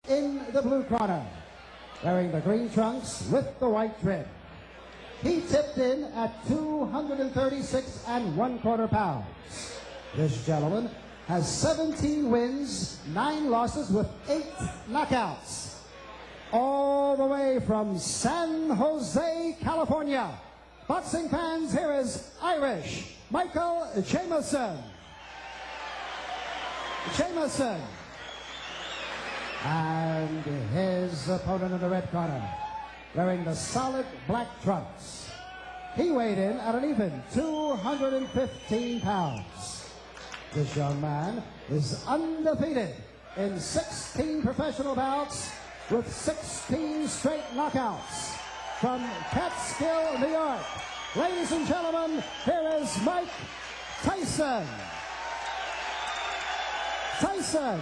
in the blue corner, wearing the green trunks with the white trim. He tipped in at 236 1/4 pounds. This gentleman has 17 wins, 9 losses with 8 knockouts. All the way from San Jose, California. Boxing fans, here is Irish Michael Jameson. Jameson. And his opponent in the red corner, wearing the solid black trunks. He weighed in at an even 215 pounds. This young man is undefeated in 16 professional bouts with 16 straight knockouts. From Catskill, New York, ladies and gentlemen, here is Mike Tyson. Tyson.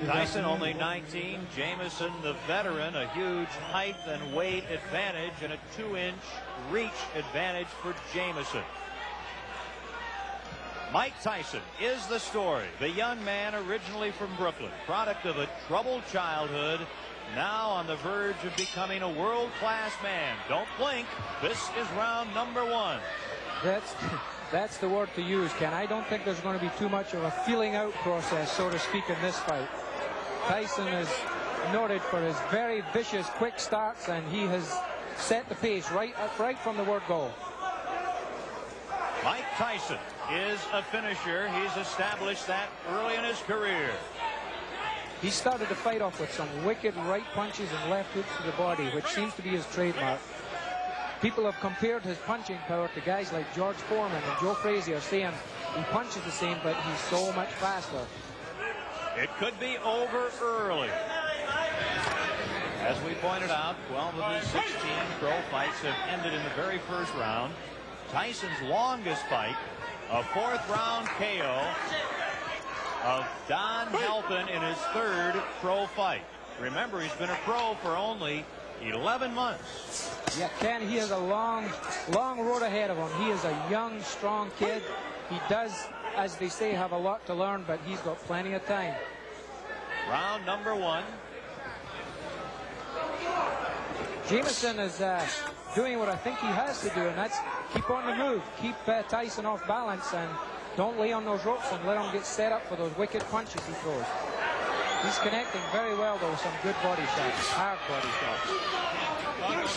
Tyson only 19, Jameson the veteran, a huge height and weight advantage and a 2-inch reach advantage for Jameson. Mike Tyson is the story. The young man originally from Brooklyn, product of a troubled childhood, now on the verge of becoming a world-class man. Don't blink. This is round number 1. That's the word to use, Ken. I don't think there's going to be too much of a feeling out process, so to speak, in this fight. Tyson is noted for his very vicious quick starts, and he has set the pace right from the word go. Mike Tyson is a finisher. He's established that early in his career. He started the fight off with some wicked right punches and left hooks to the body, which seems to be his trademark. People have compared his punching power to guys like George Foreman and Joe Frazier, saying he punches the same, but he's so much faster. It could be over early. As we pointed out, 12 of his 16 pro fights have ended in the very first round. Tyson's longest fight, a 4th round KO of Don Helton in his 3rd pro fight. Remember, he's been a pro for only 11 months. Yeah, Ken, he has a long road ahead of him. He is a young, strong kid. He does, as they say, have a lot to learn, but he's got plenty of time. Round number 1. Jameson is doing what I think he has to do, and that's keep on the move. Keep Tyson off balance and don't lay on those ropes and let him get set up for those wicked punches he throws. He's connecting very well, though, with some good body shots, hard body shots.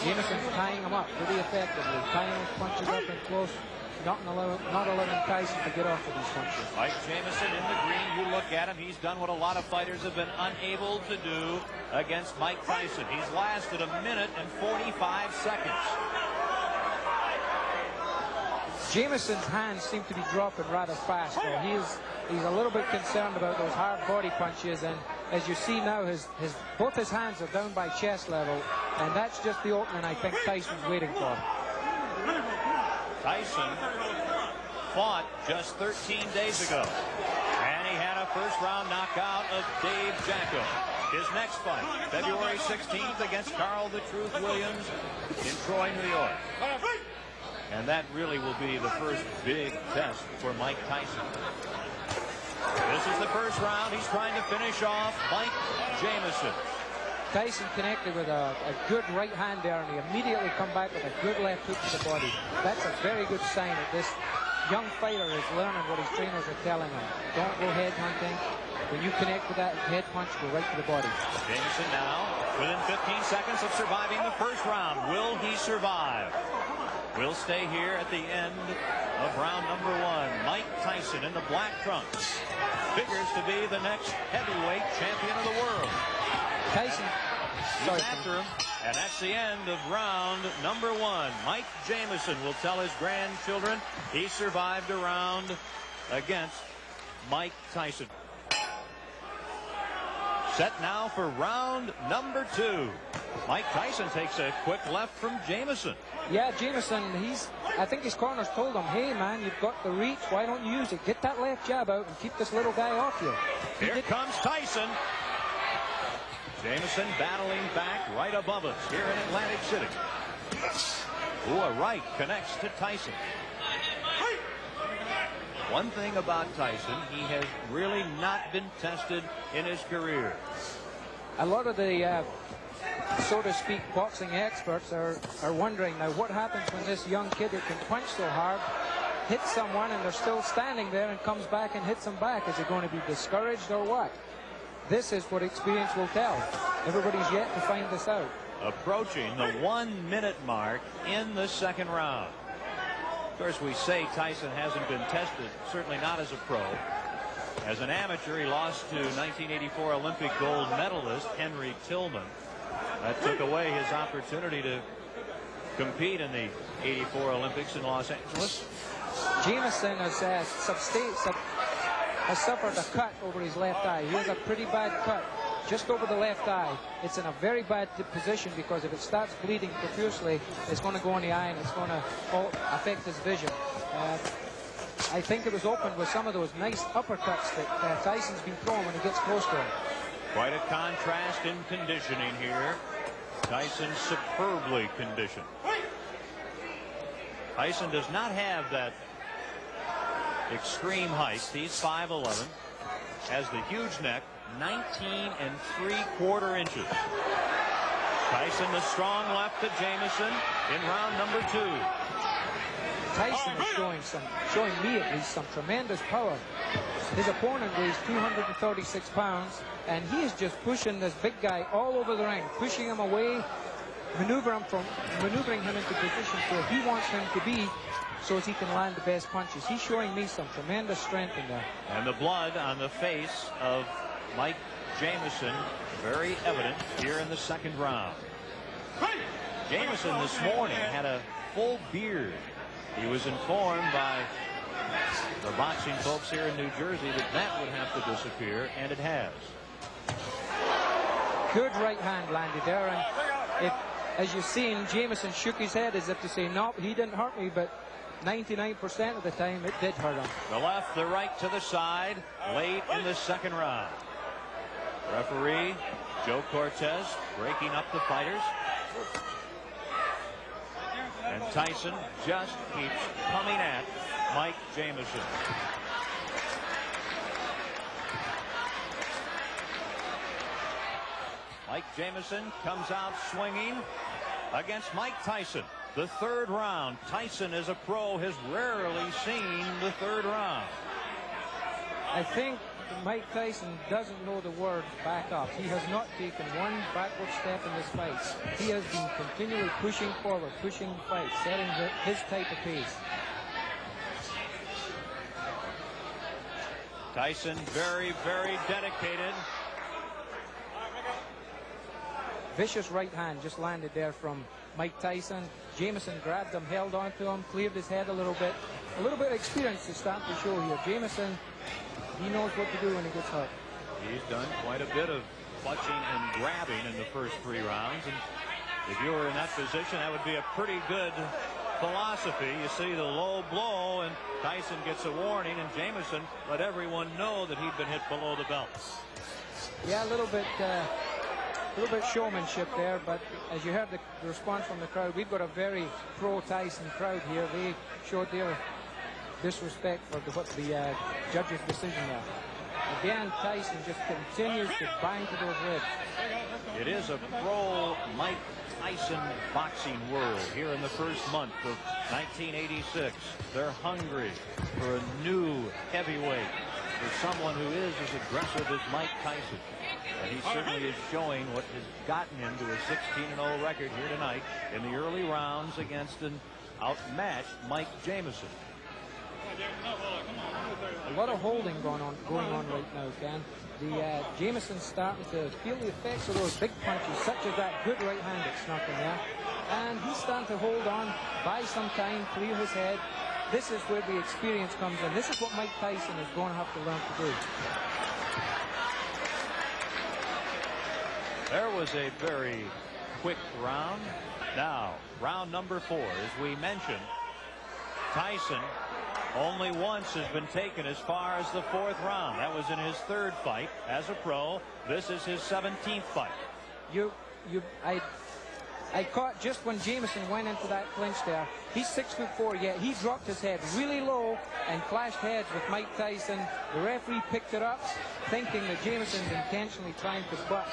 Jameson's tying him up pretty effectively, tying those punches up and close, not allowing Tyson to get off of these punches. Mike Jameson in the green, you look at him, he's done what a lot of fighters have been unable to do against Mike Tyson. He's lasted 1 minute and 45 seconds. Jameson's hands seem to be dropping rather fast, though. He's a little bit concerned about those hard body punches, and as you see now, both his hands are down by chest level, and that's just the opening I think Tyson's waiting for. Tyson fought just 13 days ago, and he had a first-round knockout of Dave Jacko. His next fight, February 16th against Carl the Truth Williams in Troy, New York. And that really will be the first big test for Mike Tyson. This is the first round. He's trying to finish off Mike Jameson. Tyson connected with a good right hand there, and he immediately come back with a good left hook to the body. That's a very good sign that this young fighter is learning what his trainers are telling him. Don't go head hunting. When you connect with that head punch, go right to the body. Jameson now within 15 seconds of surviving the first round. Will he survive? We'll stay here at the end of round number 1. Mike Tyson in the black trunks figures to be the next heavyweight champion of the world. Tyson, he's after him, and that's the end of round number 1. Mike Jameson will tell his grandchildren he survived a round against Mike Tyson. Set now for round number 2. Mike Tyson takes a quick left from Jameson. Yeah, Jameson, I think his corners told him, hey man, you've got the reach, why don't you use it? Get that left jab out and keep this little guy off you. Here comes Tyson. Jameson battling back right above us here in Atlantic City. Ooh, a right connects to Tyson. One thing about Tyson, he has really not been tested in his career. A lot of the, so to speak, boxing experts are wondering now what happens when this young kid who can punch so hard hits someone and they're still standing there and comes back and hits them back. Is he going to be discouraged or what? This is what experience will tell. Everybody's yet to find this out. Approaching the 1 minute mark in the second round. Of course, we say Tyson hasn't been tested, certainly not as a pro. As an amateur, he lost to 1984 Olympic gold medalist Henry Tillman. That took away his opportunity to compete in the 84 Olympics in Los Angeles. Jameson has suffered a cut over his left eye. He has a pretty bad cut just over the left eye. It's in a very bad position because if it starts bleeding profusely, it's going to go in the eye and it's going to affect his vision. I think it was opened with some of those nice uppercuts that Tyson's been throwing when he gets close to him. Quite a contrast in conditioning here. Tyson superbly conditioned. Tyson does not have that extreme height. He's 5'11", has the huge neck, 19 3/4 inches. Tyson the strong left to Jameson in round number 2. Tyson is showing me at least some tremendous power. His opponent weighs 236 pounds, and he is just pushing this big guy all over the ring, pushing him away, maneuvering him into positions where he wants him to be so as he can land the best punches. He's showing me some tremendous strength in there. And the blood on the face of Mike Jameson very evident here in the second round. Jameson this morning had a full beard. He was informed by the boxing folks here in New Jersey that that would have to disappear, and it has. Good right hand landed there, and as you've seen, Jameson shook his head as if to say, no, he didn't hurt me, but 99% of the time it did hurt him. The left, the right to the side, late in the second round. Referee Joe Cortez breaking up the fighters. And Tyson just keeps coming at Mike Jameson. Mike Jameson comes out swinging against Mike Tyson. The third round. Tyson, as a pro, has rarely seen the third round. I think Mike Tyson doesn't know the word back up. He has not taken one backward step in this fight. He has been continually pushing forward, pushing the fight, setting his type of pace. Tyson very, very dedicated. Vicious right hand just landed there from Mike Tyson. Jameson grabbed him, held on to him, cleared his head a little bit. A little bit of experience is starting to show here. Jameson, he knows what to do when he gets hurt. He's done quite a bit of clutching and grabbing in the first 3 rounds. And if you were in that position, that would be a pretty good philosophy. You see the low blow, and Tyson gets a warning, and Jameson let everyone know that he'd been hit below the belt. Yeah, a little bit showmanship there, but as you heard the response from the crowd, we've got a very pro-Tyson crowd here. They showed their disrespect for the judge's decision there. Again, Tyson just continues to bang to those ribs. It is a pro-Mike Tyson boxing world here in the first month of 1986. They're hungry for a new heavyweight, for someone who is as aggressive as Mike Tyson. And he certainly is showing what has gotten him to a 16-0 record here tonight in the early rounds against an outmatched Mike Jameson. A lot of holding going on right now, Ken. The Jameson's starting to feel the effects of those big punches, such as that good right hand that snuck in there. And he's starting to hold on, buy some time, clear his head. This is where the experience comes in. This is what Mike Tyson is going to have to learn to do. There was a very quick round. Now, round number 4, as we mentioned, Tyson only once has been taken as far as the 4th round. That was in his 3rd fight as a pro. This is his 17th fight. I caught just when Jameson went into that clinch there. He's 6'4", yet he dropped his head really low and clashed heads with Mike Tyson. The referee picked it up, thinking that Jameson's intentionally trying to butt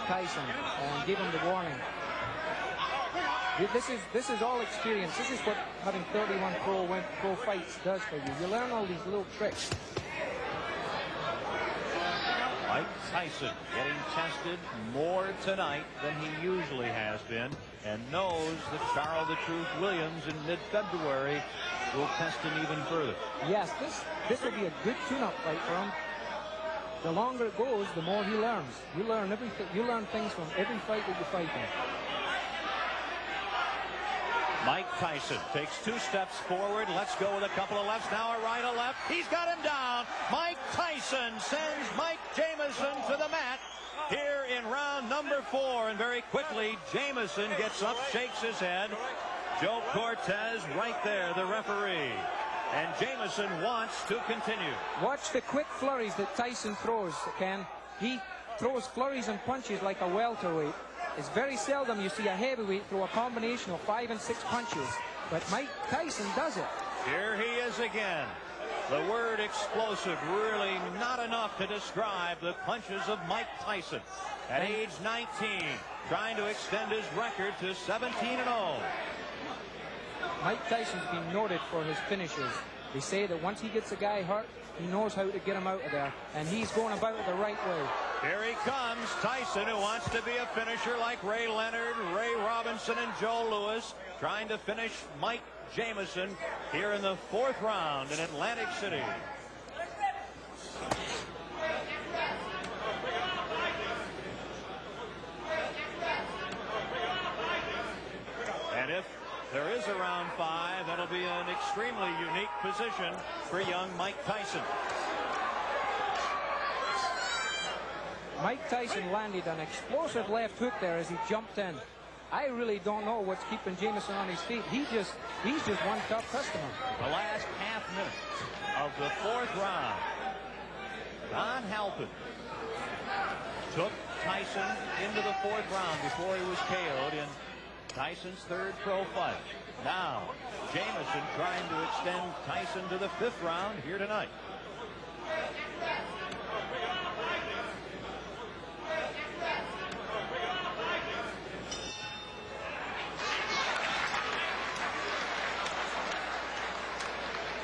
Tyson and give him the warning. This is all experience. This is what having 31 pro fights does for you. You learn all these little tricks. Mike Tyson getting tested more tonight than he usually has been, and knows that Charles the Truth Williams in mid-February will test him even further. Yes, this will be a good tune-up fight for him. The longer it goes, the more he learns. You learn everything. You learn things from every fight that you fight in. Mike Tyson takes 2 steps forward. Let's go with a couple of lefts. Now a right, a left. He's got him down. Mike Tyson sends Mike Jameson to the mat here in round number 4. And very quickly, Jameson gets up, shakes his head. Joe Cortez right there, the referee. And Jameson wants to continue. Watch the quick flurries that Tyson throws, Ken. He throws flurries and punches like a welterweight. It's very seldom you see a heavyweight throw a combination of 5 and 6 punches, but Mike Tyson does it. Here he is again. The word explosive, really not enough to describe the punches of Mike Tyson. At age 19, trying to extend his record to 17-0. Mike Tyson's been noted for his finishes. They say that once he gets a guy hurt, he knows how to get him out of there, and he's going about it the right way. Here he comes, Tyson, who wants to be a finisher like Ray Leonard, Ray Robinson, and Joe Louis, trying to finish Mike Jameson here in the 4th round in Atlantic City. And if there is a round 5, that'll be an extremely unique position for young Mike Tyson. Mike Tyson landed an explosive left hook there as he jumped in. I really don't know what's keeping Jameson on his feet. He's just one tough customer. The last half minute of the 4th round. Don Halpin took Tyson into the 4th round before he was KO'd in Tyson's 3rd pro fight. Now, Jameson trying to extend Tyson to the 5th round here tonight.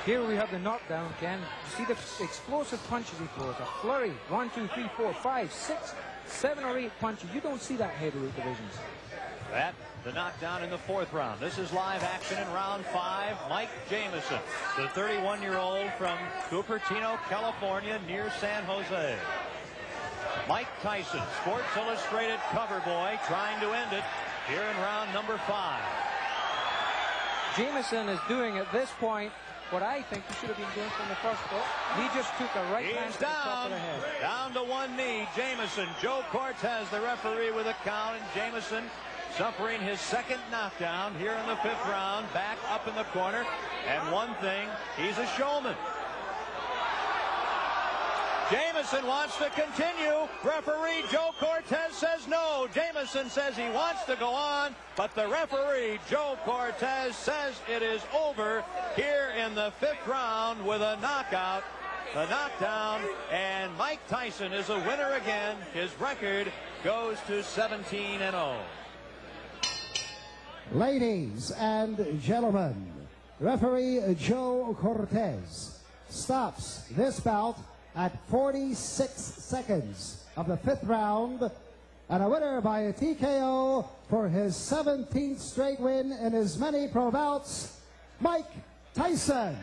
Here we have the knockdown, Ken. You see the explosive punches he throws. A flurry. 1, 2, 3, 4, 5, 6, 7 or 8 punches. You don't see that heavyweight divisions. That, the knockdown in the 4th round. This is live action in round 5. Mike Jameson, the 31-year-old from Cupertino, California, near San Jose. Mike Tyson, Sports Illustrated cover boy, trying to end it here in round number 5. Jameson is doing at this point what I think he should have been doing from the first book. He just took a right hand to the top of the head. Down to one knee, Jameson. Joe Cortez, the referee, with a count, and Jameson suffering his 2nd knockdown here in the 5th round, back up in the corner. And one thing, he's a showman. Jameson wants to continue. Referee Joe Cortez says no. Jameson says he wants to go on, but the referee Joe Cortez says it is over here in the 5th round with a knockout. The knockdown, and Mike Tyson is a winner again. His record goes to 17-0. Ladies and gentlemen, referee Joe Cortez stops this bout at 46 seconds of the 5th round, and a winner by a TKO for his 17th straight win in as many pro bouts, Mike Tyson.